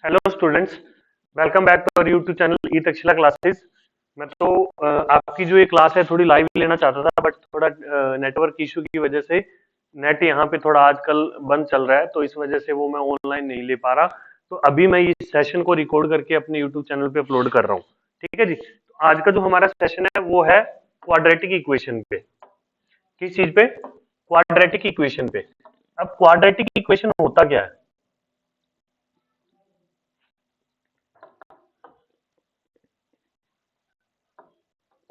Hello students, welcome back to our YouTube channel E Takshashila classes. मैं तो आपकी जो ये क्लास है थोड़ी लाइव लेना चाहता था, बट थोड़ा नेटवर्क इशू की वजह से नेट यहाँ पे थोड़ा आजकल बंद चल रहा है, तो इस वजह से वो मैं ऑनलाइन नहीं ले पा रहा। तो अभी मैं इस सेशन को रिकॉर्ड करके अपने यूट्यूब चैनल पे अपलोड कर रहा हूँ। ठीक है जी। तो आज का जो हमारा सेशन है वो है क्वाड्रेटिक इक्वेशन पे। किस चीज पे? क्वाड्रेटिक इक्वेशन पे। अब क्वाड्रेटिक इक्वेशन होता क्या है?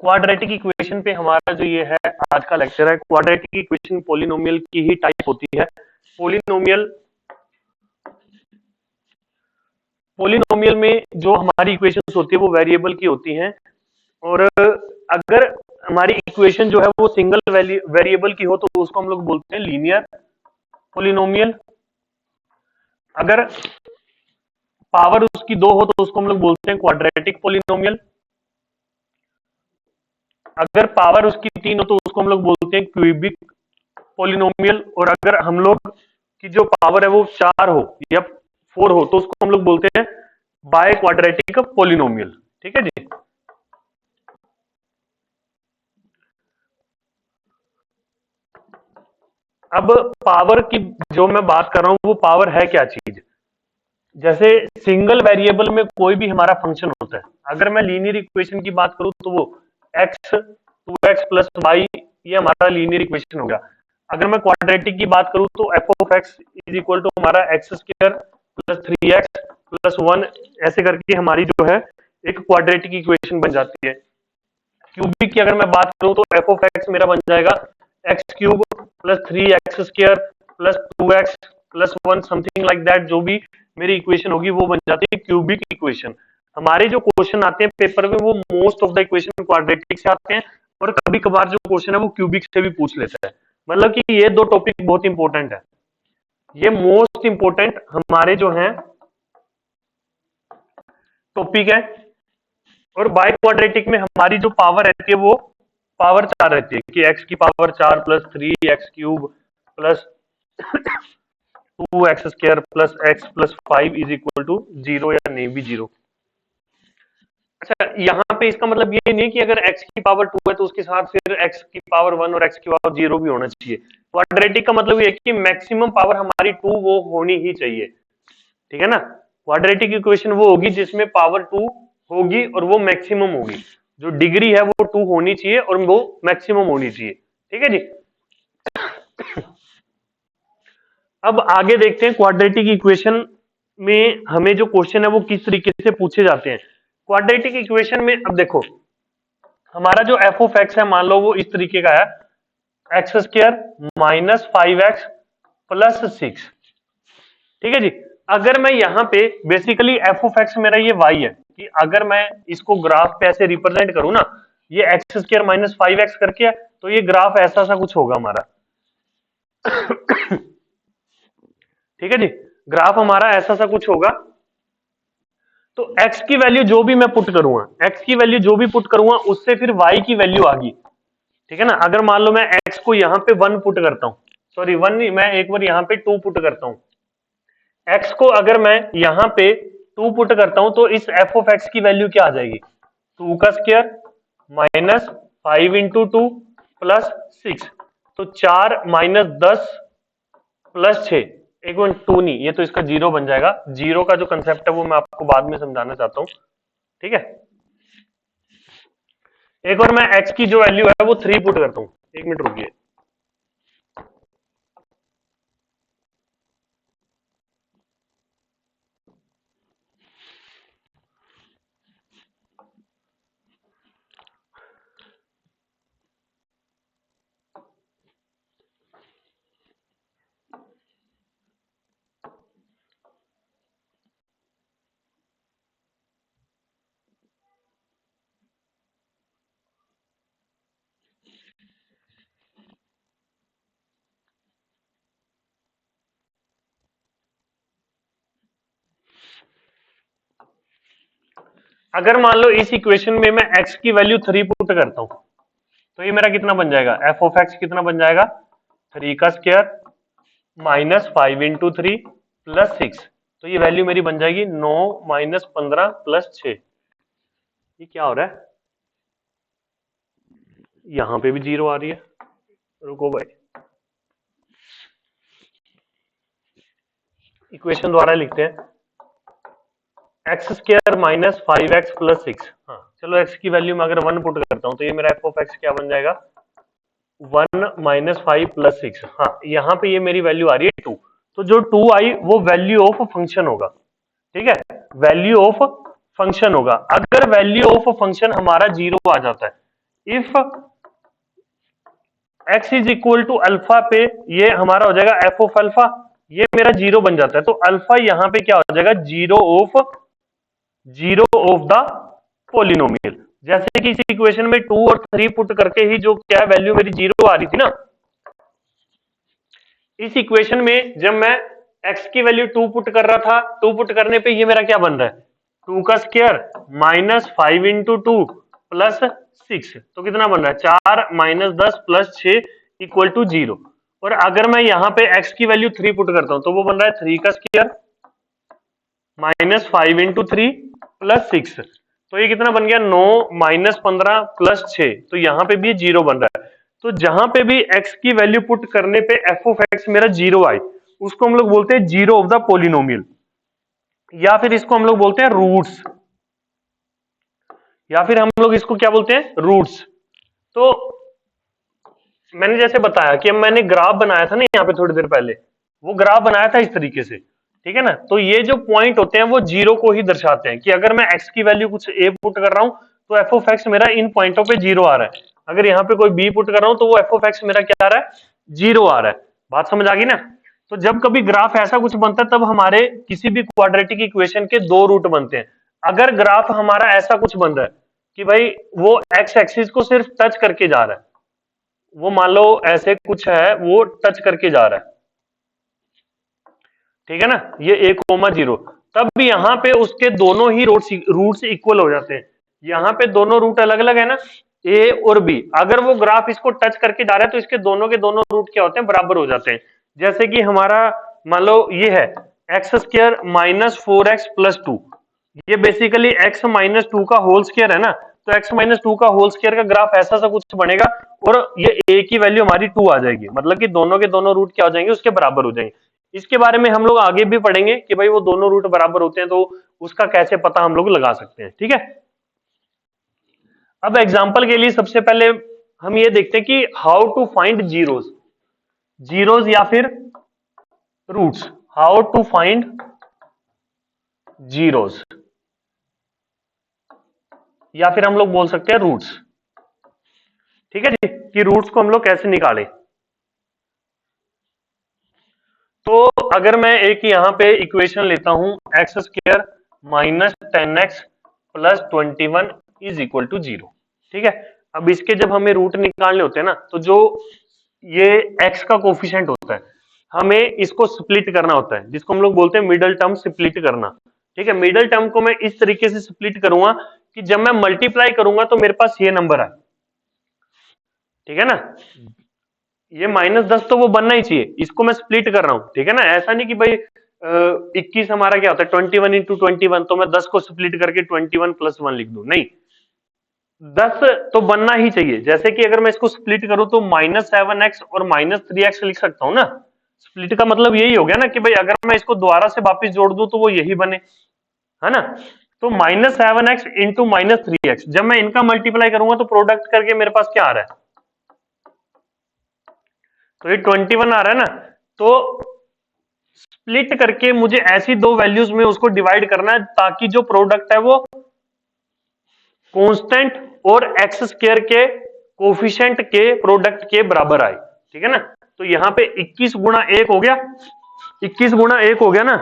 क्वाड्रेटिक इक्वेशन पे हमारा जो ये है आज का लेक्चर है। क्वाड्रेटिक इक्वेशन पोलिनोमियल की ही टाइप होती है। पोलिनोमियल पोलिनोमियल में जो हमारी इक्वेशंस होती है वो वेरिएबल की होती हैं। और अगर हमारी इक्वेशन जो है वो सिंगल वेरिएबल की हो तो उसको हम लोग बोलते हैं लीनियर पोलिनोमियल। अगर पावर उसकी दो हो तो उसको हम लोग बोलते हैं क्वाड्रेटिक पोलिनोमियल। अगर पावर उसकी तीन हो तो उसको हम लोग बोलते हैं क्यूबिक पोलिनोमियल। और अगर हम लोग की जो पावर है वो चार हो या फोर हो तो उसको हम लोग बोलते हैं बाय क्वाड्रेटिक पोलिनोमियल। ठीक है जी। अब पावर की जो मैं बात कर रहा हूं वो पावर है क्या चीज? जैसे सिंगल वेरिएबल में कोई भी हमारा फंक्शन होता है। अगर मैं लीनियर इक्वेशन की बात करूं तो वो x two x plus y, ये हमारा लीनियर इक्वेशन हो गया। अगर मैं क्वाड्रेटिक की बात करूं तो f of x is equal to हमारा x square plus three x plus one, ऐसे करके हमारी जो है एक क्वाड्रेटिक इक्वेशन बन जाती है। क्यूबिक की अगर मैं बात करूं तो एफ ऑफ एक्स मेरा बन जाएगा x cube plus three x square plus two x plus one, something like that. जो भी मेरी इक्वेशन होगी वो बन जाती है क्यूबिक इक्वेशन। हमारे जो क्वेश्चन आते हैं पेपर में वो most of the equation quadratic से आते हैं, और कभी कभार जो क्वेश्चन है वो क्यूबिक से भी पूछ लेता है। मतलब कि ये दो टॉपिक बहुत इंपॉर्टेंट है। ये मोस्ट इंपॉर्टेंट हमारे जो है टॉपिक है। और बाय क्वाड्रेटिक में हमारी जो पावर रहती है वो पावर चार रहती है कि एक्स की पावर चार plus three x cube plus two x square plus x plus five is equal to zero या नहीं भी जीरो। अच्छा, यहाँ पे इसका मतलब ये नहीं कि अगर x की पावर टू है तो उसके साथ फिर x की पावर वन और x की पावर जीरो भी होना चाहिए। क्वाड्रेटिक का मतलब ये है कि मैक्सिमम पावर हमारी टू वो होनी ही चाहिए। ठीक है ना। क्वाड्रेटिक इक्वेशन वो होगी जिसमें पावर टू होगी और वो मैक्सिमम होगी। जो डिग्री है वो टू होनी चाहिए और वो मैक्सिमम होनी चाहिए। ठीक है जी। अब आगे देखते हैं क्वाड्रेटिक इक्वेशन में हमें जो क्वेश्चन है वो किस तरीके से पूछे जाते हैं। क्वाड्रेटिक इक्वेशन में अब देखो, हमारा जो एफ ऑफ एक्स है मान लो वो इस तरीके का है, x square minus five x plus six. ठीक है जी। अगर मैं यहाँ पे बेसिकली एफ ऑफ एक्स मेरा ये वाई है, कि अगर मैं इसको ग्राफ पे ऐसे रिप्रेजेंट करूं ना, ये x square minus five x करके है, तो ये ग्राफ ऐसा सा कुछ होगा हमारा। ठीक है जी। ग्राफ हमारा ऐसा सा कुछ होगा। तो x की वैल्यू जो भी मैं पुट करूंगा, x की वैल्यू जो भी पुट करूंगा उससे फिर y की वैल्यू आ गई। ठीक है ना। अगर मान लो मैं x को यहां पे वन पुट करता हूं, सॉरी वन नहीं, मैं एक बार यहां पे टू पुट करता हूं। x को अगर मैं यहां पे टू पुट करता हूं तो इस f ऑफ x की वैल्यू क्या आ जाएगी? टू का square minus five into two plus six, तो चार माइनस दस प्लस छ, एक मिनट टू नहीं, ये तो इसका जीरो बन जाएगा। जीरो का जो कंसेप्ट है वो मैं आपको बाद में समझाना चाहता हूं। ठीक है। एक बार मैं x की जो वैल्यू है वो थ्री पुट करता हूं, एक मिनट रुकिए। अगर मान लो इस इक्वेशन में मैं x की वैल्यू थ्री पुट करता हूं तो ये मेरा कितना बन जाएगा? एफ ऑफ एक्स कितना बन जाएगा? थ्री का square minus five into three plus six. तो ये वैल्यू मेरी बन जाएगी 9 माइनस 15 प्लस 6। ये क्या हो रहा है, यहां पे भी 0 आ रही है। रुको भाई, इक्वेशन द्वारा लिखते हैं, x square minus 5x plus 6। हाँ चलो, x की वैल्यू में अगर 1 पुट करता हूं तो ये मेरा f ऑफ x क्या बन जाएगा, 1 माइनस 5 प्लस 6। हाँ यहाँ पे ये मेरी वैल्यू आ रही है 2। तो जो 2 आई वो वैल्यू ऑफ फंक्शन होगा, ठीक है, वैल्यू ऑफ फंक्शन होगा। अगर वैल्यू ऑफ फंक्शन हमारा 0 आ जाता है, if x is equal to alpha पे, ये हमारा हो जाएगा f ऑफ अल्फा, ये मेरा 0 बन जाता है। तो अल्फा यहाँ पे क्या हो जाएगा, जीरो ऑफ द पोलिनोमियल। जैसे कि इस इक्वेशन में 2 और 3 पुट करके ही जो क्या वैल्यू मेरी 0 आ रही थी ना, इस इक्वेशन में जब मैं x की वैल्यू 2 पुट कर रहा था, 2 पुट करने पे ये मेरा क्या बन रहा है, 2 का स्क्वायर माइनस 5 इंटू 2 प्लस 6। तो कितना बन रहा है, 4 माइनस 10 प्लस 6 इक्वल टू 0। और अगर मैं यहाँ पे x की वैल्यू 3 पुट करता हूं तो वो बन रहा है 3 का स्क्वायर माइनस 5 इंटू 3 प्लस 6। तो ये कितना बन गया, 9 माइनस 15 प्लस 6। तो यहाँ पे भी 0 बन रहा है। तो जहां पे भी x की वैल्यू पुट करने पे f ऑफ x मेरा 0 आई, उसको हम लोग बोलते हैं जीरो ऑफ द पोलिनोमियल, या फिर इसको हम लोग बोलते हैं रूट्स, या फिर हम लोग इसको क्या बोलते हैं, रूट्स। तो मैंने जैसे बताया कि मैंने ग्राफ बनाया था ना यहाँ पे थोड़ी देर पहले, वो ग्राफ बनाया था इस तरीके से, ठीक है ना। तो ये जो पॉइंट होते हैं वो 0 को ही दर्शाते हैं कि अगर मैं x की वैल्यू कुछ a पुट कर रहा हूं तो f ऑफ x मेरा इन पॉइंटों पे 0 आ रहा है। अगर यहाँ पे कोई b पुट कर रहा हूं तो वो f ऑफ x मेरा क्या आ रहा है, 0 आ रहा है। बात समझ आ गई ना। तो जब कभी ग्राफ ऐसा कुछ बनता है तब हमारे किसी भी क्वाड्रेटिक इक्वेशन के 2 रूट बनते हैं। अगर ग्राफ हमारा ऐसा कुछ बन रहा है कि भाई वो x एक्सिस को सिर्फ टच करके जा रहा है, वो मान लो ऐसे कुछ है, वो टच करके जा रहा है, ठीक है ना, ये 1,0, तब भी यहाँ पे उसके दोनों ही रूट्स इक्वल हो जाते हैं। यहाँ पे दोनों रूट अलग अलग है ना, ए और बी। अगर वो ग्राफ इसको टच करके जा रहा है तो इसके दोनों के दोनों रूट क्या होते हैं, बराबर हो जाते हैं। जैसे कि हमारा मान लो ये है x square minus 4x plus 2, ये बेसिकली x माइनस 2 का होल स्क्वायर है ना। तो x माइनस 2 का होल स्क्वायर का ग्राफ ऐसा सा कुछ बनेगा और ये a की वैल्यू हमारी 2 आ जाएगी, मतलब कि दोनों के दोनों रूट क्या हो जाएंगे, उसके बराबर हो जाएंगे। इसके बारे में हम लोग आगे भी पढ़ेंगे कि भाई वो दोनों रूट बराबर होते हैं तो उसका कैसे पता हम लोग लगा सकते हैं, ठीक है। अब एग्जांपल के लिए सबसे पहले हम ये देखते हैं कि हाउ टू फाइंड जीरोज या फिर roots, how to find zeros, या फिर हम लोग बोल सकते हैं रूट्स, ठीक है जी, कि रूट्स को हम लोग कैसे निकालें। तो अगर मैं एक यहां पे इक्वेशन लेता हूं, x square minus 10x plus 21 is equal to 0, ठीक है। अब इसके जब हमें रूट निकालने होते हैं ना, तो जो ये x का कोफिशिएंट होता है, हमें इसको स्प्लिट करना होता है, जिसको हम लोग बोलते हैं मिडल टर्म स्प्लिट करना, ठीक है। मिडल टर्म को मैं इस तरीके से स्प्लिट करूंगा कि जब मैं मल्टीप्लाई करूंगा तो मेरे पास ये नंबर है, ठीक है ना। ये -10 तो वो बनना ही चाहिए, इसको मैं स्प्लिट कर रहा हूं, ठीक है ना। ऐसा नहीं कि भाई 21 हमारा क्या होता है 21 इंटू 21, तो मैं 10 को स्प्लिट करके 21 प्लस 1 लिख दूं, नहीं, 10 तो बनना ही चाहिए। जैसे कि अगर मैं इसको स्प्लिट करूं तो -7x और -3x लिख सकता हूं ना। स्प्लिट का मतलब यही हो गया ना कि भाई अगर मैं इसको दोबारा से वापस जोड़ दूं तो वो यही बने, है ना। तो -7x इंटू -3x, जब मैं इनका मल्टीप्लाई करूंगा तो प्रोडक्ट करके मेरे पास क्या आ रहा है, तो ये 21 आ रहा है ना। तो स्प्लिट करके मुझे ऐसी दो वैल्यूज में उसको डिवाइड करना है ताकि जो प्रोडक्ट है वो कांस्टेंट और एक्स स्क्वायर के कोफिशिएंट के प्रोडक्ट के बराबर आए, ठीक है ना। तो यहां पे 21 गुणा 1 हो गया, 21 गुणा 1 हो गया ना।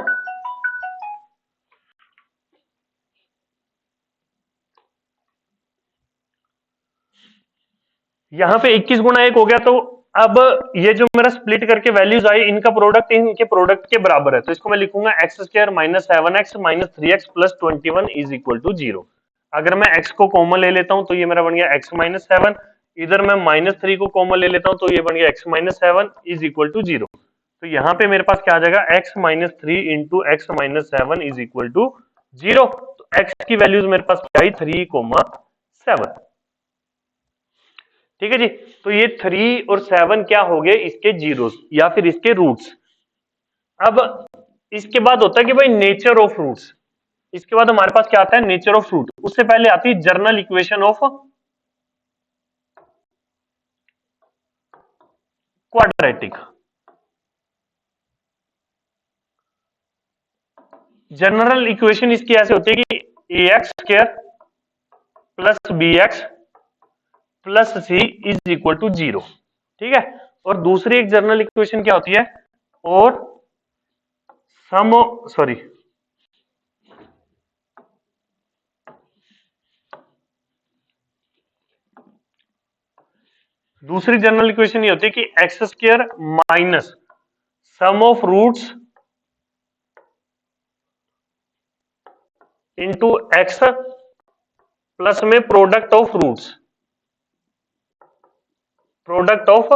यहां पे 21 गुणा 1 हो गया, तो अब ये जो मेरा स्प्लिट करके वैल्यूज आई, इनका प्रोडक्ट इनके प्रोडक्ट के बराबर है। तो इसको मैं लिखूंगा x square minus 7x minus 3x plus 21 is equal to 0। अगर मैं x को कॉमन ले लेता हूं तो ये मेरा बन गया x माइनस 7, इधर मैं -3 को कॉमन ले लेता हूं तो ये बन गया x minus 7 is equal to 0। तो यहां पे मेरे पास क्या आ जाएगा, x minus 3 into x minus 7 is equal to 0। तो x की वैल्यूज मेरे पास क्या आई, 3,7। ठीक है जी। तो ये 3 और 7 क्या हो गए, इसके जीरोस या फिर इसके रूट्स। अब इसके बाद होता है कि भाई नेचर ऑफ रूट्स। इसके बाद हमारे पास क्या आता है, नेचर ऑफ रूट। उससे पहले आती है general equation of quadratic. General equation इसकी ऐसे होती है कि a x square plus b x plus c is equal to 0। ठीक है। और दूसरी एक जनरल इक्वेशन क्या होती है, और सम सॉरी दूसरी जनरल इक्वेशन ये होती है कि x square minus sum of roots into x plus में product of roots, product of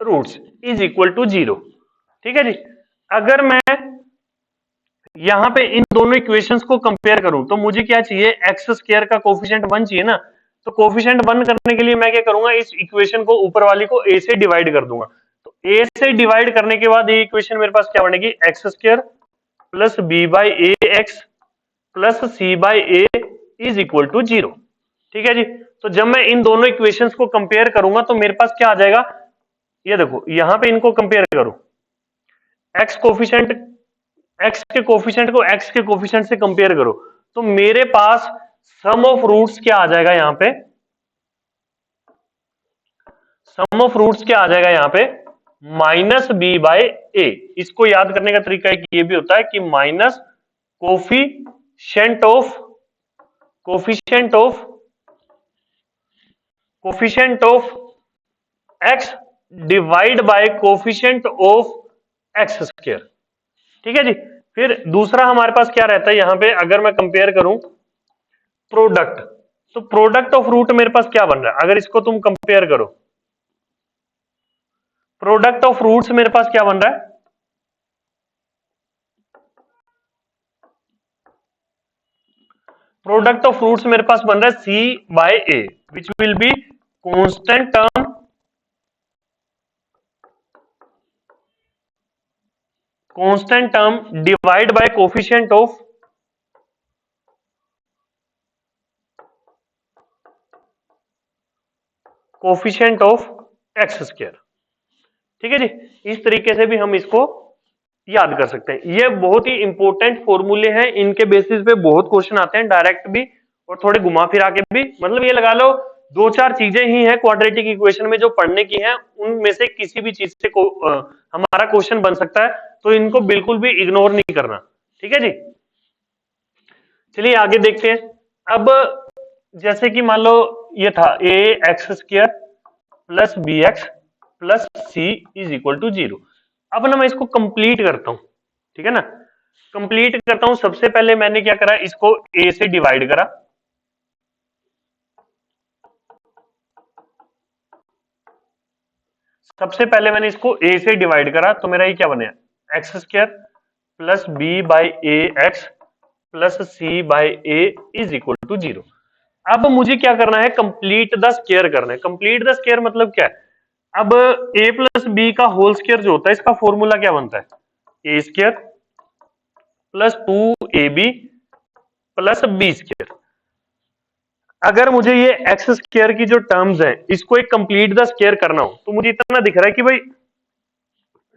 roots is equal to 0। ठीक है जी। अगर मैं यहां पे इन दोनों इक्वेशंस को कंपेयर करूं तो मुझे क्या चाहिए, एक्स स्क्वायर का कोफिशिएंट 1 चाहिए ना। तो कोफिशिएंट 1 करने के लिए मैं क्या करूंगा, इस इक्वेशन को ऊपर वाली को a से डिवाइड कर दूंगा। तो a से डिवाइड करने के बाद ये इक्वेशन मेरे पास क्या बनेगी, x square plus b by a x plus c by a is equal to 0। ठीक है जी। तो जब मैं इन दोनों इक्वेशंस को कंपेयर करूंगा तो मेरे पास क्या आ जाएगा, ये देखो यहां पे इनको कंपेयर करो, एक्स कोफिशिएंट, एक्स के कोफिशिएंट को एक्स के कोफिशिएंट से कंपेयर करो, तो मेरे पास सम ऑफ रूट्स क्या आ जाएगा, यहां पे सम ऑफ रूट्स क्या आ जाएगा यहां पे, माइनस बी बाय ए। इसको याद करने का तरीका एक ये भी होता है कि minus coefficient of coefficient of coefficient of x divide by coefficient of x square. ठीक है जी। फिर दूसरा हमारे पास क्या रहता है यहां पे, अगर मैं कंपेयर करूं प्रोडक्ट, तो प्रोडक्ट ऑफ रूट मेरे पास क्या बन रहा है, अगर इसको तुम कंपेयर करो, प्रोडक्ट ऑफ रूट्स मेरे पास क्या बन रहा है, प्रोडक्ट ऑफ रूट्स मेरे पास बन रहा है c by a which will be constant term, constant term divide by coefficient of coefficient of x square. ठीक है जी। इस तरीके से भी हम इसको याद कर सकते हैं। ये बहुत ही इंपॉर्टेंट फॉर्मूले हैं, इनके बेसिस पे बहुत क्वेश्चन आते हैं, डायरेक्ट भी और थोड़े घुमा फिरा के भी। मतलब ये लगा लो दो चार चीजें ही हैं क्वाड्रेटिक इक्वेशन में जो पढ़ने की हैं, उनमें से किसी भी चीज से हमारा क्वेश्चन बन सकता है, तो इनको बिल्कुल भी इग्नोर नहीं करना। ठीक है जी। चलिए आगे देखते हैं। अब जैसे कि मान लो ये था a x square plus b x plus c is equal to 0। अब ना मैं इसको कंप्लीट करता हूं। ठीक है ना, कंप्लीट करता हूं। सबसे पहले मैंने क्या करा, इसको ए से डिवाइड करा, सबसे पहले मैंने इसको ए से डिवाइड करा, तो मेरा ये क्या बने, x square plus b by a x plus c by a is equal to 0। अब मुझे क्या करना है, कंप्लीट द स्क्वायर करना है। कंप्लीट द स्क्वायर मतलब क्या है, अब a प्लस बी का होल स्क्वायर जो होता है, इसका फॉर्मूला क्या बनता है, a square plus 2ab plus b square. अगर मुझे ये एक्स स्क्वायर की जो टर्म्स है इसको एक कंप्लीट द स्क्वायर करना हो, तो मुझे इतना दिख रहा है कि भाई,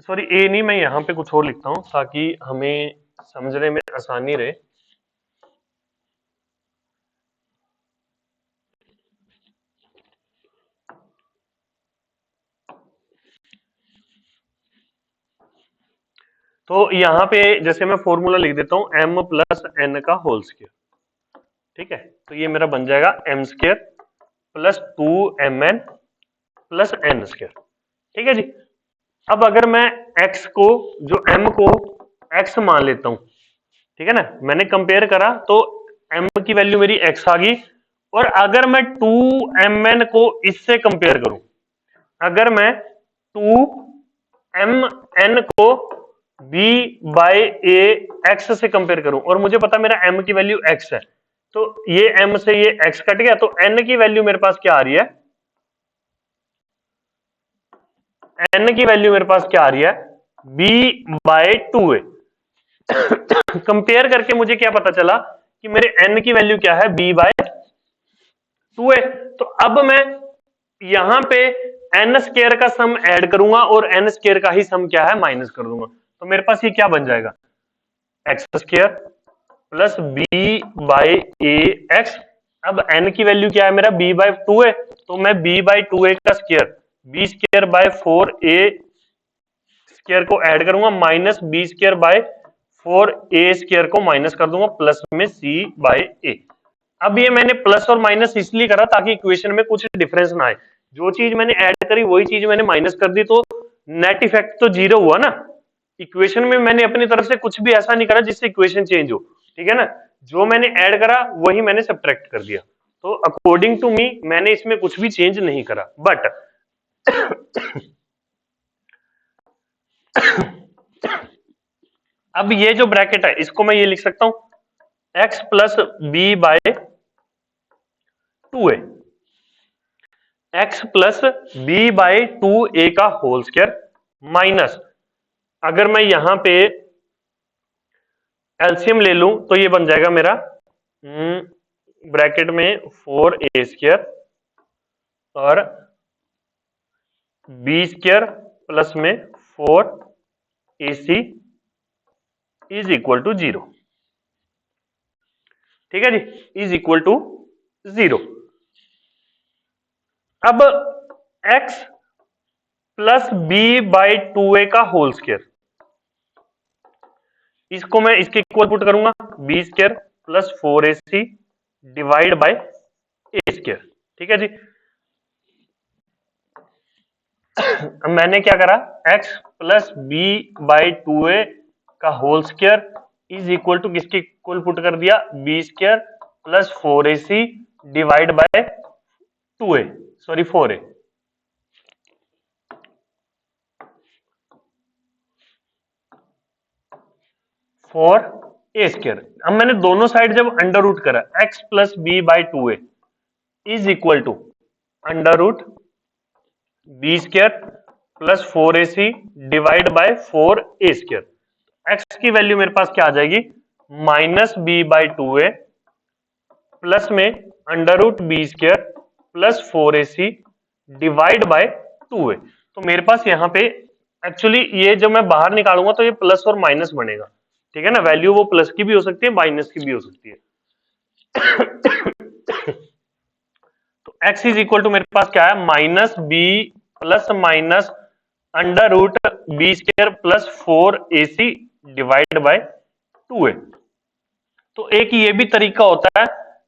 सॉरी ए नहीं, मैं यहां पे कुछ और लिखता हूं ताकि हमें समझने में आसानी रहे। तो यहां पे जैसे मैं फॉर्मूला लिख देता हूं m प्लस n का होल स्क्वायर। ठीक है, तो ये मेरा बन जाएगा m square plus 2mn plus n square. ठीक है जी। अब अगर मैं x को, जो m को x मान लेता हूं, ठीक है ना, मैंने कंपेयर करा तो m की वैल्यू मेरी x आ गई। और अगर मैं 2mn को इससे कंपेयर करूं, अगर मैं 2 एम एन को बी बाय ए एक्स से कंपेयर करूं और मुझे पता मेरा एम की वैल्यू एक्स है, तो ये एम से ये एक्स कट गया, तो एन की वैल्यू मेरे पास क्या आ रही है, एन की वैल्यू मेरे पास क्या आ रही है, b by two a. Compare करके मुझे क्या पता चला कि मेरे एन की वैल्यू क्या है, बी बाय टू ए। तो अब मैं यहां पे एन स्केयर का सम ऐड करूंगा और एन स्केयर का ही सम क्या है, माइनस कर दूंगा, तो मेरे पास ये क्या बन जाएगा, x square plus b by a x. अब एन की वैल्यू क्या है मेरा, बी बाई टू है, तो मैं बी बाई टू ए का square b square by four a square को ऐड करूंगा, minus b square by four a square को माइनस कर दूंगा, प्लस में सी बाय ए। अब ये मैंने प्लस और माइनस इसलिए करा ताकि इक्वेशन में कुछ डिफरेंस ना आए, जो चीज मैंने ऐड करी वही चीज मैंने माइनस कर दी, तो नेट इफेक्ट तो जीरो हुआ ना। इक्वेशन में मैंने अपनी तरफ से कुछ भी ऐसा नहीं करा जिससे इक्वेशन चेंज हो, ठीक है ना, जो मैंने ऐड करा वही मैंने सब्ट्रैक्ट कर दिया। तो अकॉर्डिंग टू मी मैंने इसमें कुछ भी चेंज नहीं करा, बट अब ये जो ब्रैकेट है इसको मैं ये लिख सकता हूं x plus b by two a, x plus b by two a का होल स्क्वायर माइनस, अगर मैं यहां पे एलसीएम ले लूं तो ये बन जाएगा मेरा ब्रैकेट में फोर ए स्क्वायर और बी स्क्वायर प्लस में four a c is equal to zero, ठीक है जी, इज इक्वल टू जीरो। अब x plus b by two a का होल स्क्वायर, इसको मैं इसके इक्वल पुट करूंगा b square plus four a c divide by a square, ठीक है जी। मैंने क्या करा, x plus b by two a का whole square is equal to किसके इक्वल पुट कर दिया, b square plus four a c divide by two a, sorry four a, four a square. अब मैंने दोनों साइड जब अंडर रूट करा, x plus b by two a is equal to under root b square plus four a c divide by four a square. X की value मेरे पास क्या आ जाएगी, minus b by two a plus में under root b square plus four a c divide by two a. तो मेरे पास यहाँ पे एक्चुअली ये जब मैं बाहर निकालूंगा तो ये प्लस और माइनस बनेगा, ठीक है ना, वैल्यू वो प्लस की भी हो सकती है माइनस की भी हो सकती है। तो x इज इक्वल टू मेरे पास क्या है, minus b plus minus under root b square plus four a c divide by two a. तो एक ये भी तरीका होता है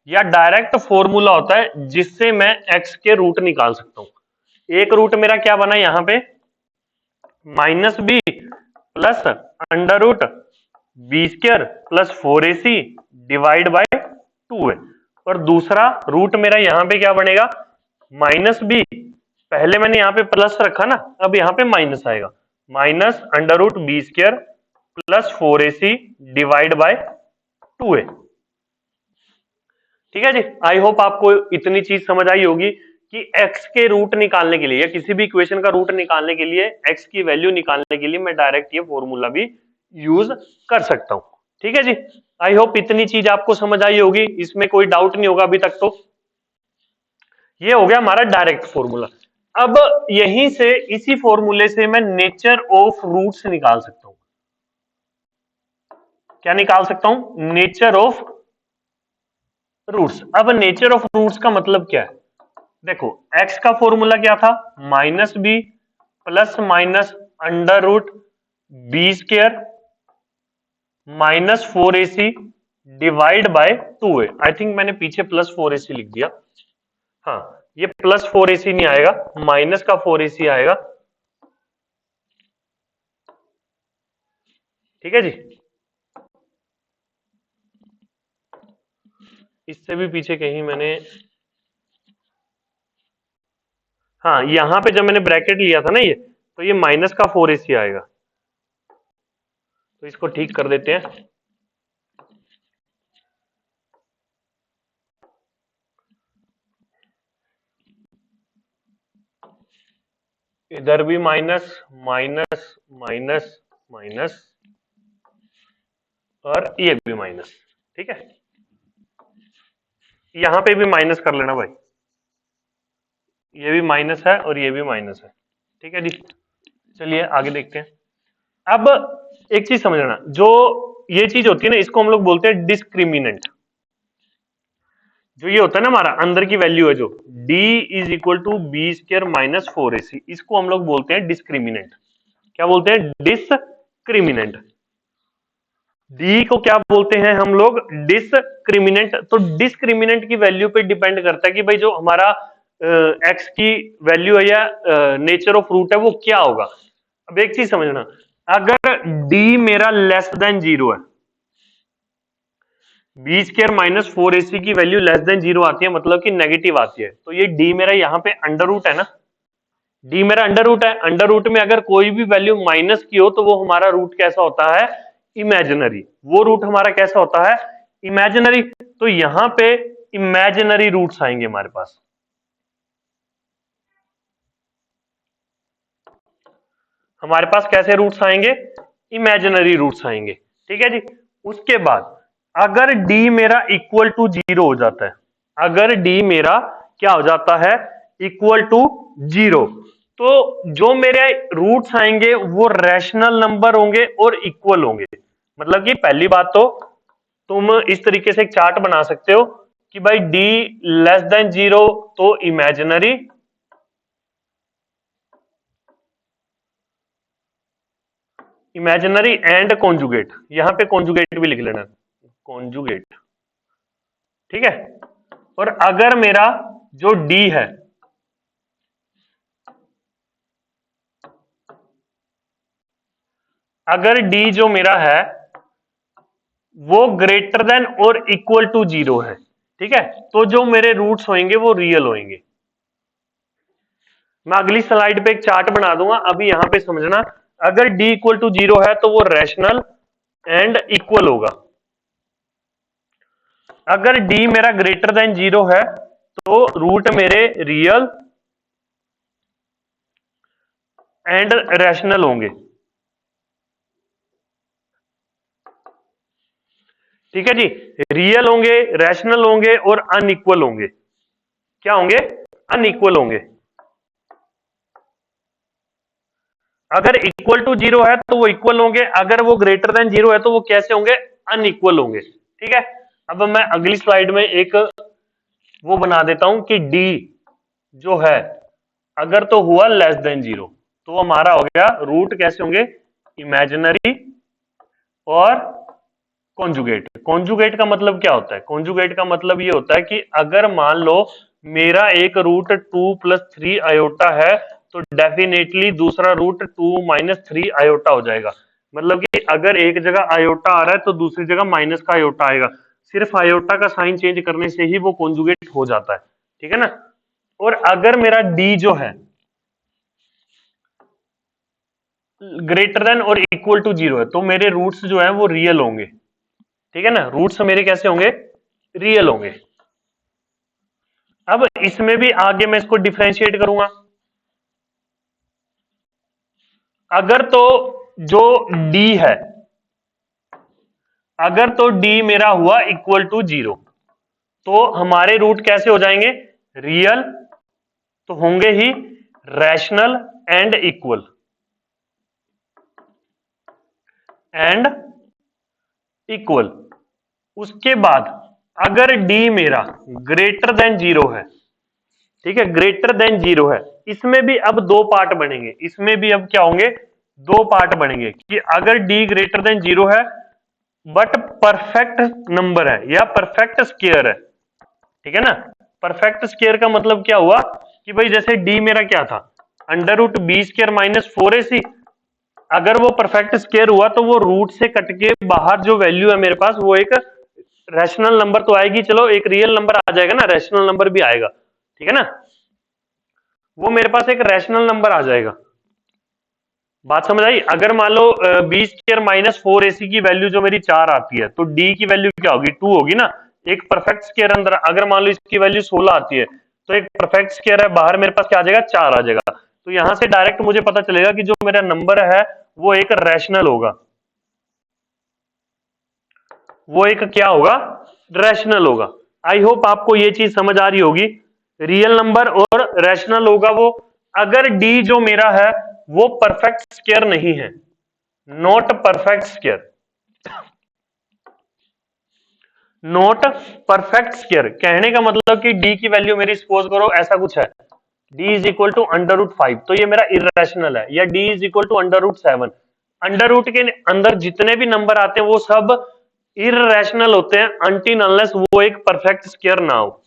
या डायरेक्ट फॉर्मूला होता है जिससे मैं x के रूट निकाल सकता हूं। एक रूट मेरा क्या बना यहां पे, minus b plus under root b square plus four a c divide by two a, और दूसरा रूट मेरा यहां पे क्या बनेगा, माइनस बी, पहले मैंने यहां पे प्लस रखा ना, अब यहां पे माइनस आएगा, minus under root b square plus four a c divide by two a, ठीक है जी। आई होप आपको इतनी चीज समझ आई होगी कि x के रूट निकालने के लिए या किसी भी इक्वेशन का रूट निकालने के लिए, x की वैल्यू निकालने के लिए मैं डायरेक्ट ये फॉर्मूला भी यूज कर सकता हूं, ठीक है जी। आई होप इतनी चीज आपको समझ आई होगी, इसमें कोई डाउट नहीं होगा अभी तक। तो ये हो गया हमारा डायरेक्ट फॉर्मूला। अब यहीं से इसी फॉर्मूले से मैं नेचर ऑफ रूट्स निकाल सकता हूं। क्या निकाल सकता हूं, नेचर ऑफ रूट्स। अब नेचर ऑफ रूट्स का मतलब क्या है, देखो x का फॉर्मूला क्या था, minus b plus minus under root b square minus four a c divide by two a. I think मैंने पीछे प्लस फोर ए सी लिख दिया, हाँ ये प्लस फोर ए सी नहीं आएगा, माइनस का फोर ए सी आएगा, ठीक है जी। इससे भी पीछे कहीं मैंने, हाँ यहां पे जब मैंने ब्रैकेट लिया था ना ये, तो ये माइनस का 4ac आएगा। तो इसको ठीक कर देते हैं। इधर भी माइनस माइनस माइनस माइनस और ये भी माइनस। ठीक है, यहां पे भी माइनस कर लेना भाई, ये भी माइनस है और ये भी माइनस है। ठीक है जी, चलिए आगे देखते हैं। अब एक चीज समझना, जो ये चीज होती है ना, इसको हम लोग बोलते हैं डिस्क्रिमिनेंट। जो ये होता है ना हमारा अंदर की वैल्यू है जो d is equal to b square minus 4ac, इसको हम लोग बोलते हैं डिस्क्रिमिनेंट। क्या बोलते हैं? डिस्क्रिमिनेंट। d को क्या बोलते हैं हम लोग? डिस्क्रिमिनेंट। तो डिस्क्रिमिनेंट की वैल्यू पे डिपेंड करता है कि भाई जो हमारा x की वैल्यू है या नेचर ऑफ रूट है वो क्या होगा। अब एक चीज समझना, अगर d मेरा लेस देन 0 है, बी स्क्र माइनस 4ac की वैल्यू लेस देन 0 आती है, मतलब कि नेगेटिव आती है, तो ये d मेरा यहाँ पे अंडर रूट है ना, d मेरा अंडर रूट है। अंडर रूट में अगर कोई भी वैल्यू माइनस की हो तो वो हमारा रूट कैसा होता है? इमेजिनरी। वो रूट हमारा कैसा होता है? इमेजिनरी। तो यहां पे इमेजिनरी रूट्स आएंगे हमारे पास। हमारे पास कैसे रूट्स आएंगे? इमेजिनरी रूट्स आएंगे। ठीक है जी। उसके बाद अगर d मेरा इक्वल टू 0 हो जाता है, अगर d मेरा क्या हो जाता है? इक्वल टू 0, तो जो मेरे रूट्स आएंगे वो रैशनल नंबर होंगे और इक्वल होंगे। मतलब कि पहली बात तो तुम इस तरीके से एक चार्ट बना सकते हो कि भाई d लेस देन 0 तो इमेजिनरी, इमेजिनरी एंड कॉन्जुगेट। यहां पे कॉन्जुगेट भी लिख लेना, कॉन्जुगेट। ठीक है। और अगर मेरा जो d है, अगर d जो मेरा है वो ग्रेटर देन और इक्वल टू 0 है, ठीक है, तो जो मेरे रूट्स होंगे वो रियल होंगे। मैं अगली स्लाइड पे एक चार्ट बना दूंगा, अभी यहां पे समझना। अगर d इक्वल टू 0 है तो वो रैशनल एंड इक्वल होगा। अगर d मेरा ग्रेटर देन 0 है तो रूट मेरे रियल एंड रैशनल होंगे। ठीक है जी, रियल होंगे, रैशनल होंगे और अनइक्वल होंगे। क्या होंगे? अनइक्वल होंगे। अगर इक्वल टू 0 है तो वो इक्वल होंगे, अगर वो ग्रेटर देन 0 है तो वो कैसे होंगे? अनइक्वल होंगे। ठीक है। अब मैं अगली स्लाइड में एक वो बना देता हूं कि d जो है अगर तो हुआ लेस देन 0 तो हमारा हो गया रूट कैसे होंगे? इमेजिनरी और कॉन्जुगेट। कॉन्जुगेट का मतलब क्या होता है? कॉन्जुगेट का मतलब ये होता है कि अगर मान लो मेरा एक रूट 2 प्लस 3 आयोटा है तो डेफिनेटली दूसरा रूट 2 माइनस 3 आयोटा हो जाएगा। मतलब कि अगर एक जगह आयोटा आ रहा है तो दूसरी जगह माइनस का आयोटा आएगा। सिर्फ आयोटा का साइन चेंज करने से ही वो कॉन्जुगेट हो जाता है। ठीक है ना। और अगर मेरा डी जो है ग्रेटर देन और इक्वल टू 0 है तो मेरे रूट्स जो है वो रियल होंगे। ठीक है ना, रूट्स मेरे कैसे होंगे? रियल होंगे। अब इसमें भी आगे मैं इसको डिफरेंशिएट करूंगा। अगर तो जो d है, अगर तो d मेरा हुआ इक्वल टू 0 तो हमारे रूट कैसे हो जाएंगे? रियल तो होंगे ही, rational and equal, and equal. उसके बाद अगर d मेरा ग्रेटर देन 0 है, ठीक है, ग्रेटर देन 0 है, इसमें भी अब दो पार्ट बनेंगे। इसमें भी अब क्या होंगे? दो पार्ट बनेंगे कि अगर d ग्रेटर देन 0 है बट परफेक्ट नंबर है या परफेक्ट स्क्वायर है। ठीक है ना। परफेक्ट स्क्वायर का मतलब क्या हुआ कि भाई जैसे d मेरा क्या था? Under root b square minus 4ac। अगर वो परफेक्ट स्क्वायर हुआ तो वो रूट से कट के बाहर जो वैल्यू है मेरे पास वो एक रैशनल नंबर तो आएगी, चलो एक रियल नंबर आ जाएगा ना, रैशनल नंबर भी आएगा। ठीक है ना, वो मेरे पास एक रैशनल नंबर आ जाएगा। बात समझ आई? अगर मान लो बी स्क्र माइनस 4ac की वैल्यू जो मेरी 4 आती है, तो डी की वैल्यू क्या होगी? 2 होगी ना। एक परफेक्ट स्क्वायर अंदर, अगर मान लो इसकी वैल्यू 16 आती है, तो एक परफेक्ट स्क्वायर है, बाहर मेरे पास क्या आ जाएगा? 4 आ जाएगा। तो यहां से डायरेक्ट मुझे पता चलेगा कि जो मेरा नंबर है वो एक रैशनल होगा। वो एक क्या होगा? रैशनल होगा। आई होप आपको ये चीज समझ आ रही होगी। रियल नंबर और रैशनल होगा वो, अगर डी जो मेरा है वो परफेक्ट स्क्वायर नहीं है, not perfect square, not perfect square. कहने का मतलब कि डी की वैल्यू मेरी सपोज करो ऐसा कुछ है, डी इज इक्वल टू √5, तो ये मेरा इरेशनल है। या d is equal to √7, under root के अंदर जितने भी नंबर आते हैं वो सब इरेशनल होते हैं अनटिल अनलेस वो एक परफेक्ट स्क्वायर ना हो।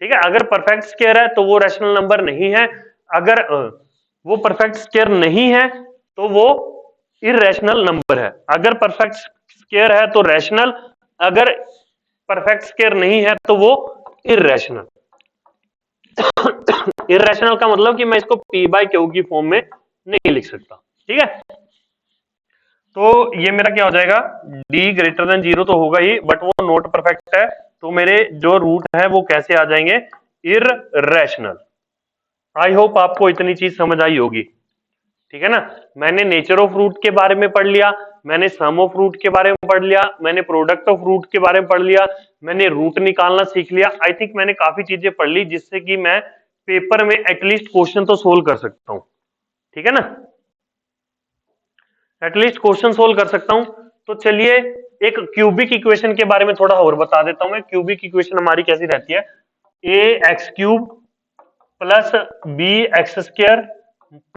ठीक है, अगर परफेक्ट स्क्वायर है तो वो रैशनल नंबर नहीं है, अगर वो परफेक्ट स्क्वायर नहीं है तो वो इरेशनल नंबर है। अगर परफेक्ट स्क्वायर है तो रैशनल, अगर परफेक्ट स्क्वायर नहीं है तो वो इरेशनल। इरेशनल का मतलब कि मैं इसको p बाई क्यू की फॉर्म में नहीं लिख सकता। ठीक है, तो ये मेरा क्या हो जाएगा? d ग्रेटर देन 0 तो होगा ही, बट वो नॉट परफेक्ट है, तो मेरे जो रूट है वो कैसे आ जाएंगे? इरेशनल। आई होप आपको इतनी चीज समझ आई होगी। ठीक है ना। मैंने नेचर ऑफ रूट के बारे में पढ़ लिया, मैंने सम ऑफ रूट के बारे में पढ़ लिया, मैंने प्रोडक्ट ऑफ रूट के बारे में पढ़ लिया, मैंने रूट निकालना सीख लिया। आई थिंक मैंने काफी चीजें पढ़ ली जिससे कि मैं पेपर में एटलीस्ट क्वेश्चन तो सोल्व कर सकता हूं। ठीक है ना, एटलीस्ट क्वेश्चन सोल्व कर सकता हूं। तो चलिए एक क्यूबिक इक्वेशन के बारे में थोड़ा और बता देता हूं मैं। क्यूबिक इक्वेशन हमारी कैसी रहती है? ax³ plus bx²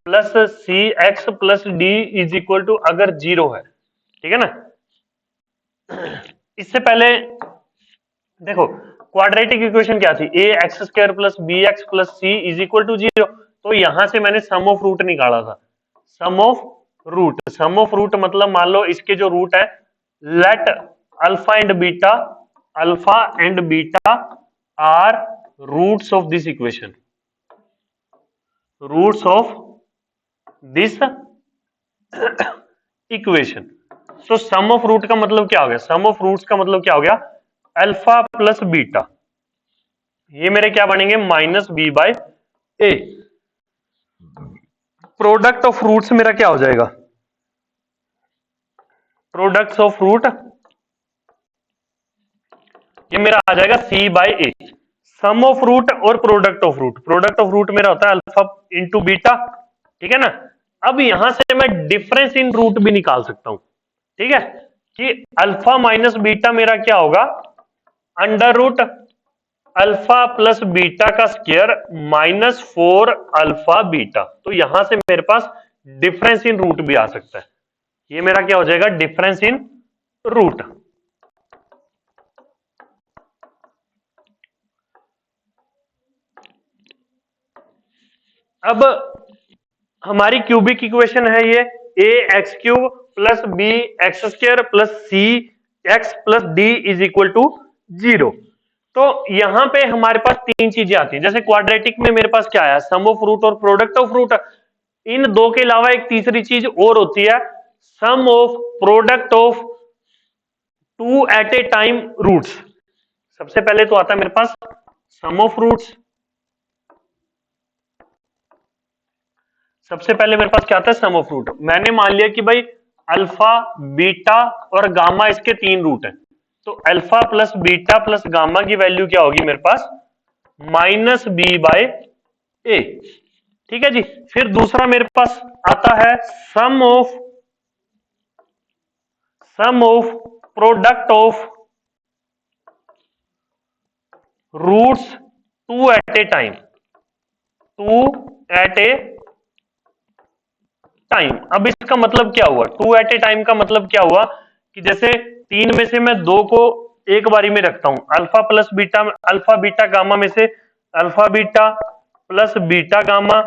plus cx plus d is equal to अगर 0 है। ठीक है ना। इससे पहले देखो क्वाड्रेटिक इक्वेशन क्या थी? ax² plus bx plus c is equal to 0। तो यहां से मैंने सम ऑफ रूट निकाला था। Sum of root, sum of root मतलब मान लो इसके जो रूट है, let alpha and beta are roots of this equation, roots of this equation. तो सम ऑफ रूट का मतलब क्या हो गया? सम ऑफ रूट्स का मतलब क्या हो गया? अल्फा प्लस बीटा, ये मेरे क्या बनेंगे? Minus b by a. Product of roots मेरा क्या हो जाएगा? प्रोडक्ट ऑफ रूट ये मेरा आ जाएगा c by a. Sum of root और product of root, product of root मेरा होता है अल्फा इंटू बीटा। ठीक है ना। अब यहां से मैं डिफरेंस इन रूट भी निकाल सकता हूं। ठीक है, कि अल्फा माइनस बीटा मेरा क्या होगा? Under root alpha plus beta का स्क्वायर माइनस 4 अल्फा बीटा। तो यहां से मेरे पास डिफरेंस इन रूट भी आ सकता है। ये मेरा क्या हो जाएगा? Difference in root. अब हमारी क्यूबिक इक्वेशन है ये ax³ plus bx² plus cx plus d is equal to 0। तो यहां पे हमारे पास तीन चीजें आती हैं। जैसे क्वाड्रेटिक में मेरे पास क्या आया? सम ऑफ रूट और प्रोडक्ट ऑफ रूट। इन दो के अलावा एक तीसरी चीज और होती है, sum of product of two at a time roots. सबसे पहले तो आता है मेरे पास सम ऑफ रूट्स। सबसे पहले मेरे पास क्या आता है? Sum of root. मैंने मान लिया कि भाई अल्फा बीटा और गामा इसके तीन रूट हैं, तो alpha plus beta plus gamma की वैल्यू क्या होगी मेरे पास? Minus b by a. ठीक है जी। फिर दूसरा मेरे पास आता है sum of product of roots two at a time, two at a time. अब इसका मतलब क्या हुआ? टू एट ए टाइम का मतलब क्या हुआ? कि जैसे तीन में से मैं दो को एक बारी में रखता हूं, alpha plus beta, alpha beta gamma में से alpha beta plus beta gamma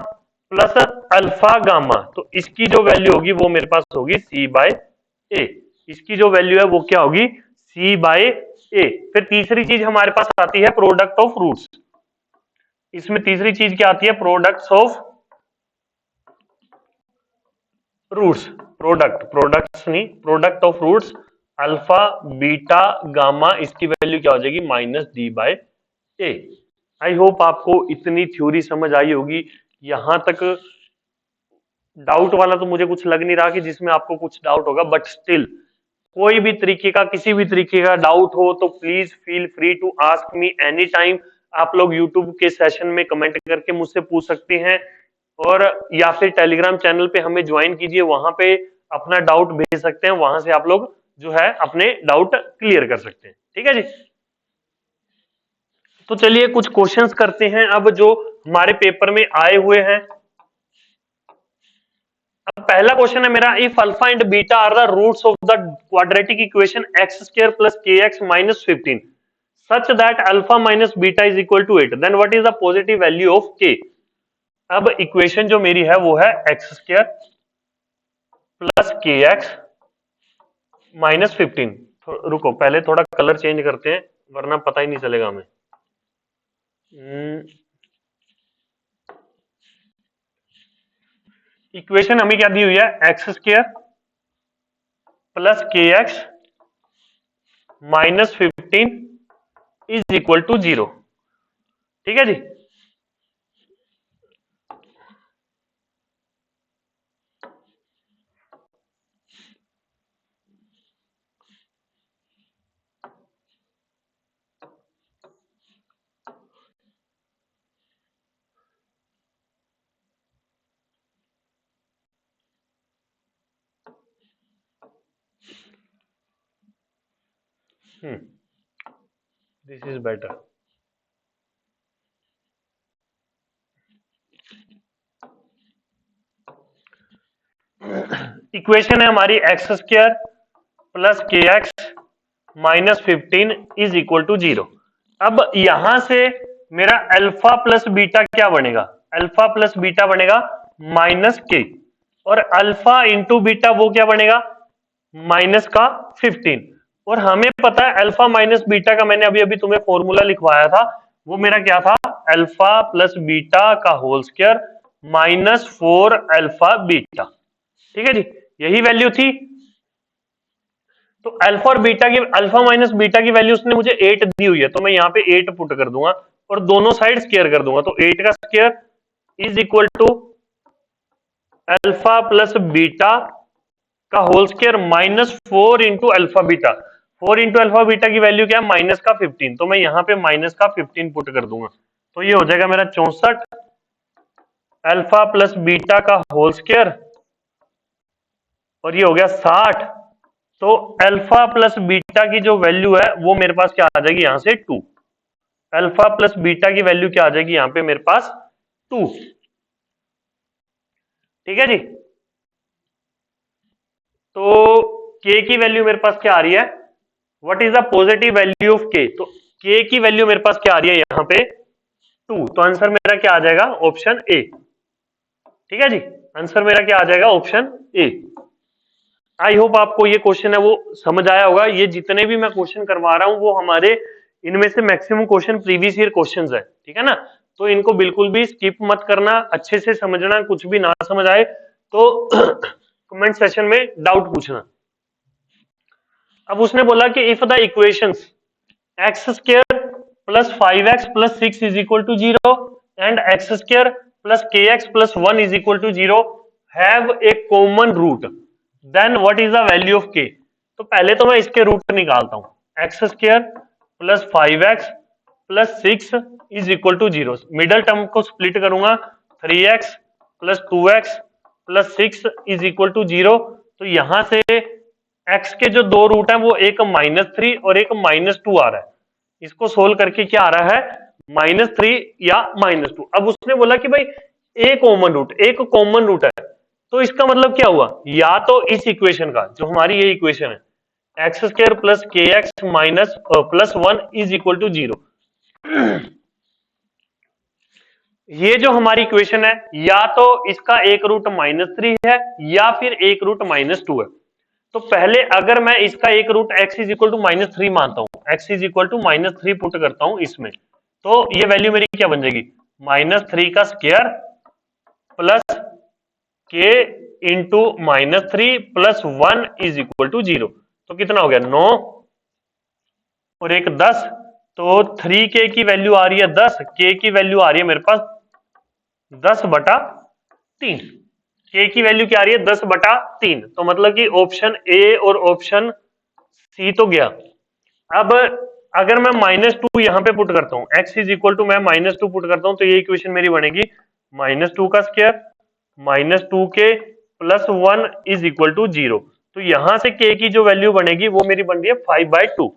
plus alpha gamma, तो इसकी जो वैल्यू होगी वो मेरे पास होगी सी बाय ए। इसकी जो वैल्यू है वो क्या होगी? सी बाय ए। फिर तीसरी चीज हमारे पास आती है प्रोडक्ट ऑफ रूट्स। इसमें तीसरी चीज क्या आती है? प्रोडक्ट्स ऑफ रूट्स, प्रोडक्ट्स नहीं, product of roots alpha beta gamma, इसकी वैल्यू क्या हो जाएगी -d/a। आई होप आपको इतनी थ्योरी समझ आई होगी। यहां तक डाउट वाला तो मुझे कुछ लग नहीं रहा कि जिसमें आपको कुछ डाउट होगा, बट स्टिल कोई भी तरीके का, किसी भी तरीके का डाउट हो तो please feel free to ask me any time. आप लोग यूट्यूब के सेशन में कमेंट करके मुझसे पूछ सकते हैं, और या फिर टेलीग्राम चैनल पे हमें ज्वाइन कीजिए, वहां पे अपना डाउट भेज सकते हैं, वहां से आप लोग जो है अपने डाउट क्लियर कर सकते हैं। ठीक है जी। तो चलिए कुछ क्वेश्चंस करते हैं अब जो हमारे पेपर में आए हुए हैं। अब पहला क्वेश्चन है मेरा, if alpha and beta are the roots of the quadratic equation x square plus k x minus 15 such that alpha minus beta is equal to 8, then what is the positive value of k. अब equation जो मेरी है वो है x square plus k x minus 15। रुको पहले थोड़ा colour change करते हैं वरना पता ही नहीं चलेगा हमें। इक्वेशन हमें क्या दी हुई है, x square plus k x minus 15 is equal to 0। ठीक है जी। This is better. इक्वेशन है हमारी x square plus k x minus 15 is equal to 0। अब यहां से मेरा अल्फा प्लस बीटा क्या बनेगा, अल्फा प्लस बीटा बनेगा माइनस के, और अल्फा इंटू बीटा वो क्या बनेगा माइनस का 15। और हमें पता है अल्फा माइनस बीटा का, मैंने अभी अभी तुम्हें फॉर्मूला लिखवाया था, वो मेरा क्या था, अल्फा प्लस बीटा का whole square minus 4 alpha beta. ठीक है जी, यही वैल्यू थी। तो अल्फा और बीटा की, अल्फा माइनस बीटा की वैल्यू उसने मुझे 8 दी हुई है, तो मैं यहाँ पे 8 पुट कर दूंगा और दोनों साइड स्क्वायर कर दूंगा, तो 8 का square is equal to alpha plus beta का whole square minus 4 into alpha beta. 4 into alpha beta की वैल्यू क्या है माइनस का 15, तो मैं यहाँ पे माइनस का 15 पुट कर दूंगा, तो ये हो जाएगा मेरा 64 अल्फा प्लस बीटा का होल स्क्वायर, और ये हो गया 60। तो अल्फा प्लस बीटा की जो वैल्यू है वो मेरे पास क्या आ जाएगी यहां से 2। अल्फा प्लस बीटा की वैल्यू क्या आ जाएगी यहां पे मेरे पास 2। ठीक है जी। तो k की वैल्यू मेरे पास क्या आ रही है, what is the positive value of k, तो k की वैल्यू मेरे पास क्या आ रही है यहां पे 2, तो आंसर मेरा क्या आ जाएगा ऑप्शन ए। ठीक है जी, आंसर मेरा क्या आ जाएगा ऑप्शन ए। आई होप आपको ये क्वेश्चन है वो समझ आया होगा। ये जितने भी मैं क्वेश्चन करवा रहा हूं वो हमारे, इनमें से maximum question previous year questions है। ठीक है ना, तो इनको बिल्कुल भी स्किप मत करना, अच्छे से समझना, कुछ भी ना समझ आए तो कमेंट सेशन में डाउट पूछना। अब उसने बोला कि if the equations x square plus 5x plus 6 is equal to 0 and x square plus k x plus 1 is equal to 0 have a common root, then what is the value of k। तो पहले तो मैं इसके root निकालता हूं, x square plus 5x plus 6 is equal to 0, middle term को split करूंगा 3x plus 2x plus 6 is equal to 0। तो यहां से x के जो दो रूट है वो एक -3 और एक -2 आ रहा है, इसको सोल्व करके क्या आ रहा है -3 या -2। अब उसने बोला कि भाई एक कॉमन रूट है, तो इसका मतलब क्या हुआ, या तो इस इक्वेशन का, जो हमारी ये इक्वेशन है x square plus k x minus plus 1 is equal to 0, ये जो हमारी इक्वेशन है या तो इसका एक रूट -3 है या फिर एक रूट -2 है। तो पहले अगर मैं इसका एक root x is equal to -3 मानता हूं, x is equal to -3 put करता हूं इसमें, तो ये वैल्यू मेरी क्या बन जाएगी -3 का square plus k into -3 plus 1 is equal to 0। तो कितना हो गया 9 और एक 10। तो 3k की वैल्यू आ रही है 10, k की वैल्यू आ रही है मेरे पास 10/3। k की वैल्यू क्या आ रही है 10/3। तो मतलब कि ऑप्शन ए और ऑप्शन सी तो गया। अब अगर मैं -2 यहां पे पुट करता हूं, x इज इक्वल टू मैं -2 पुट करता हूं, तो ये इक्वेशन मेरी बनेगी -2 का square -2k plus 1 is equal to 0। तो यहां से k की जो वैल्यू बनेगी वो मेरी बन रही है 5/2।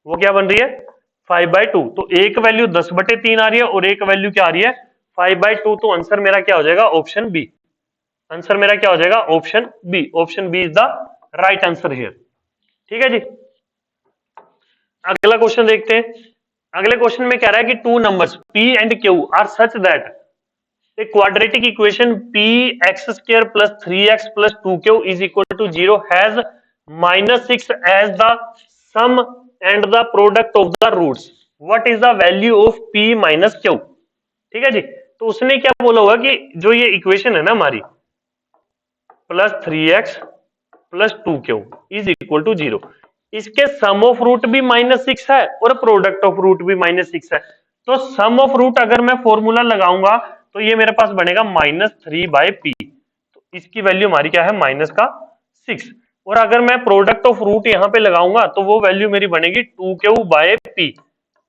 वो क्या बन रही है 5/2। तो एक वैल्यू 10/3 आ रही है और एक वैल्यू क्या आ रही है 5/2। तो आंसर मेरा क्या हो जाएगा ऑप्शन बी। आंसर मेरा क्या हो जाएगा option B. Option B is the right answer here. ठीक है जी। अगला क्वेश्चन देखते हैं। अगले क्वेश्चन में कह रहा है कि two numbers p and q are such that a quadratic equation p x square plus 3x plus 2q is equal to 0 has -6 as the sum and the product of the roots. What is the value of p minus q? ठीक है जी। तो उसने क्या बोला होगा कि जो ये इक्वेशन है ना हमारी +3x plus 2q is equal to 0, इसके सम ऑफ रूट भी -6 है और प्रोडक्ट ऑफ रूट भी -6 है। तो सम ऑफ रूट अगर मैं फॉर्मूला लगाऊंगा तो ये मेरे पास बनेगा -3/p। तो इसकी वैल्यू हमारी क्या है -6। और अगर मैं प्रोडक्ट ऑफ रूट यहां पे लगाऊंगा तो वो वैल्यू मेरी बनेगी 2q/p।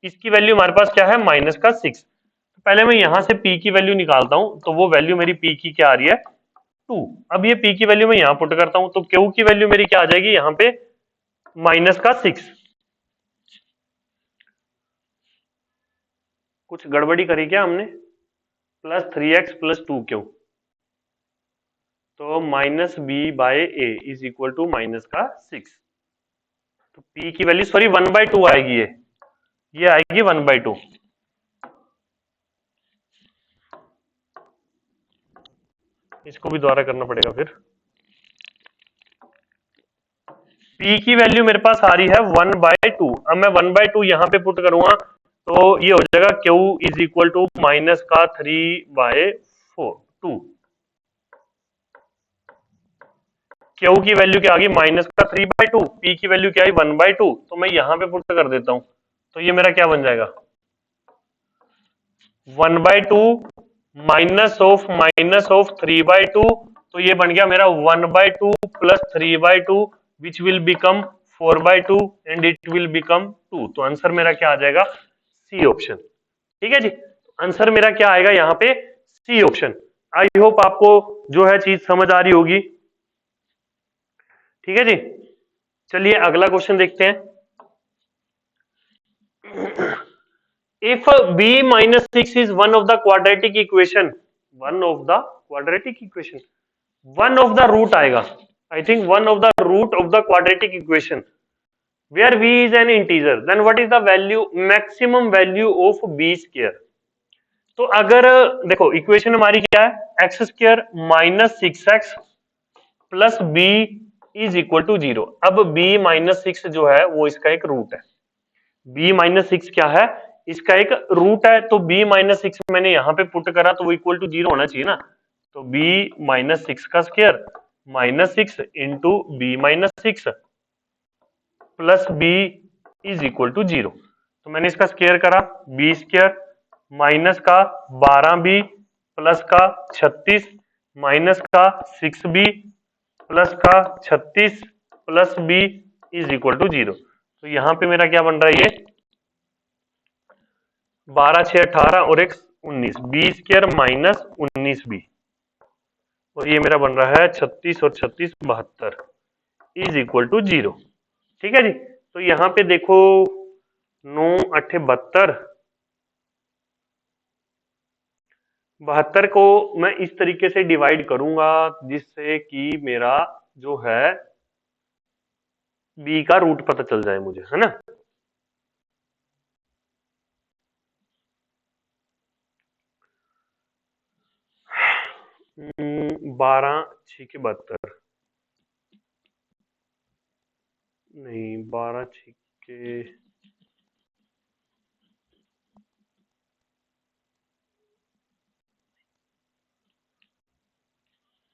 इसकी वैल्यू हमारे पास क्या है -6। तो पहले मैं यहां से p की वैल्यू निकालता हूं, तो वो वैल्यू मेरी p की क्या आ रही है 2। अब ये p की वैल्यू मैं यहां पुट करता हूं, तो q की वैल्यू मेरी क्या आ जाएगी यहां पे -6। कुछ गड़बड़ी करी क्या हमने? +3x प्लस 2q, तो -b/a इज इक्वल टू -6। तो p की वैल्यू सॉरी 1/2 आएगी। ये आएगी 1/2। इसको भी दोबारा करना पड़ेगा फिर। p की वैल्यू मेरे पास आ रही है 1/2। अब मैं 1/2 यहां पे पुट करूंगा तो ये हो जाएगा q is equal to -3/2। Q की वैल्यू क्या आ गई -3/2, पी की वैल्यू क्या आई 1/2। तो मैं यहां पे पुट कर देता हूं, तो ये मेरा क्या बन जाएगा 1/2 माइनस ऑफ 3/2। तो ये बन गया मेरा 1/2 plus 3/2 which will become 4/2 and it will become 2। तो आंसर मेरा क्या आ जाएगा सी ऑप्शन। ठीक है जी। आंसर मेरा क्या आएगा यहाँ पे सी ऑप्शन। आई होप आपको जो है चीज समझ आ रही होगी। ठीक है जी। चलिए अगला क्वेश्चन देखते हैं। If b minus 6 is one of the quadratic equation, one of the quadratic equation, one of the root आएगा, I think one of the root of the quadratic equation where b is an integer, then what is the value maximum value of b square? तो अगर देखो equation हमारी क्या है x square -6x plus B is equal to 0। अब b -6 जो है वो इसका एक रूट है। b-6 क्या है इसका एक रूट है। तो b-6 मैंने यहां पे पुट करा तो वो इक्वल टू 0 होना चाहिए ना। तो b-6 का square -6 into b-6 plus b is equal to 0। तो मैंने इसका स्क्वायर करा b स्क्वायर माइनस का 12b प्लस का 36 माइनस का 6b प्लस का 36 plus b is equal to 0। तो यहां पे मेरा क्या बन रहा है ये 12 6 18 और एक 19 बी स्क्वायर माइनस 19b और ये मेरा बन रहा है 36 और 36 72 इज इक्वल टू 0। ठीक है जी। तो यहां पे देखो 9 8 72 72 को मैं इस तरीके से डिवाइड करूंगा जिससे कि मेरा जो है b का रूट पता चल जाए मुझे, है ना। 12 6 72 नहीं 12 6 के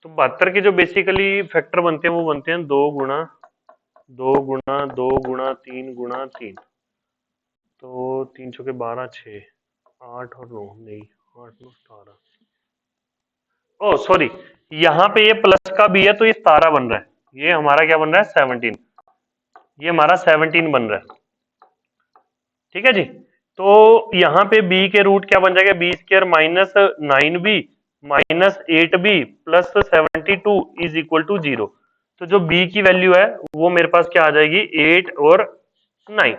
तो 72 के जो बेसिकली फैक्टर बनते हैं वो बनते हैं 2 गुणा 2 गुणा 2 गुणा 3 गुणा 3। तो 3 चौके 12, 6, 8 और 9, नहीं 8 9 17। ओ सॉरी, यहाँ पे ये प्लस का भी है तो ये 17 बन रहा है। ये हमारा क्या बन रहा है 17, ये हमारा 17 बन रहा है। ठीक है जी। तो यहाँ पे b के रूट क्या बन जाएगा, B square minus 9b minus 8b plus 72 is equal to 0। तो जो b की वैल्यू है वो मेरे पास क्या आ जाएगी 8 और 9।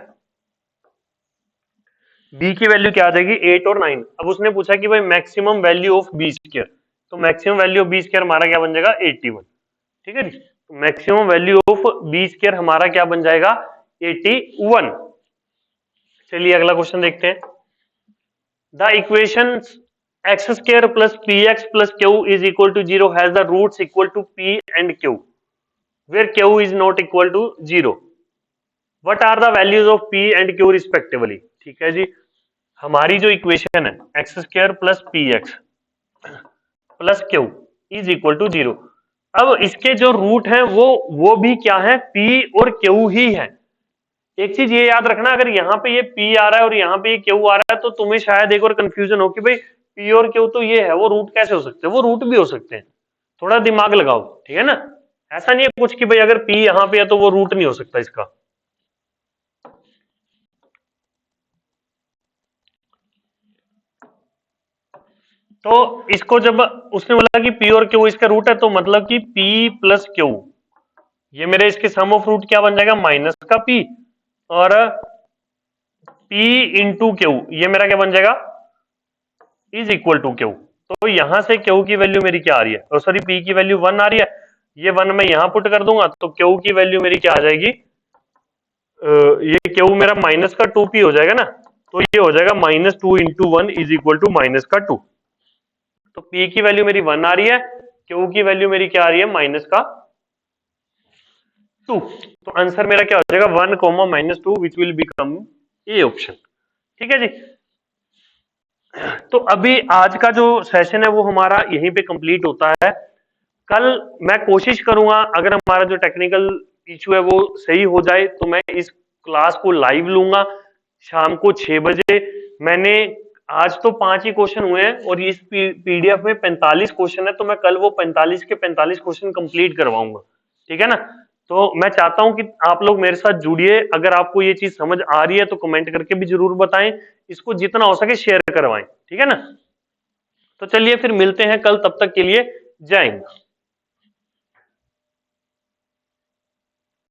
b की वैल्यू क्या आ जाएगी 8 और 9। अब उसने पूछा कि भाई maximum value of b square, तो maximum value of b square हमारा क्या बन जाएगा 81। ठीक है जी। तो maximum value of b square हमारा क्या बन जाएगा 81। चलिए अगला क्वेश्चन देखते हैं। The equation x square plus px plus q is equal to 0 has the roots equal to p and q where q is not equal to 0. What are the values of p and q respectively? ठीक है जी। हमारी जो equation है x square plus px plus q is equal to 0। अब इसके जो root हैं वो भी क्या है p और q ही है। एक चीज ये याद रखना, अगर यहाँ पे ये P आ रहा है और यहाँ पे ये Q आ रहा है तो तुम्हें शायद एक और कंफ्यूजन हो कि भाई P और Q तो ये है, वो रूट कैसे हो सकते हैं, वो रूट भी हो सकते हैं। थोड़ा दिमाग लगाओ, ठीक है ना। ऐसा नहीं है कुछ कि भाई अगर P यहाँ पे है तो वो रूट नहीं हो सकता इसका। तो इसको जब उसने बोला कि P और Q इसका रूट है तो मतलब कि P प्लस Q, ये मेरे इसके सम ऑफ रूट क्या बन जाएगा माइनस का P, और P इंटू Q ये मेरा क्या बन जाएगा इज इक्वल टू Q। तो यहां से Q की वैल्यू मेरी क्या आ रही है, और सॉरी P की वैल्यू 1 आ रही है, ये 1 मैं यहां पुट कर दूंगा तो Q की वैल्यू मेरी क्या आ जाएगी, ये Q मेरा माइनस का 2P हो जाएगा ना, तो ये हो जाएगा minus 2 into 1 is equal to minus का 2। तो P की वैल्यू मेरी 1 आ रही है, Q की वैल्यू मेरी क्या आ रही है माइनस का 2। तो आंसर मेरा क्या हो जाएगा 1 comma minus 2 which will become A option. ठीक है जी। तो अभी आज का जो सेशन है वो हमारा यहीं पे कंप्लीट होता है। कल मैं कोशिश करूंगा अगर हमारा जो टेक्निकल इशू है वो सही हो जाए तो मैं इस क्लास को लाइव लूंगा शाम को 6 बजे। मैंने आज तो 5 ही क्वेश्चन हुए हैं और इस पीडीएफ में 45 क्वेश्चन है, तो मैं कल वो 45 के 45 क्वेश्चन कंप्लीट करवाऊंगा। ठीक है ना। तो मैं चाहता हूं कि आप लोग मेरे साथ जुड़िए। अगर आपको ये चीज समझ आ रही है तो कमेंट करके भी जरूर बताएं, इसको जितना हो सके शेयर करवाएं। ठीक है ना। तो चलिए फिर मिलते हैं कल, तब तक के लिए जय हिंद।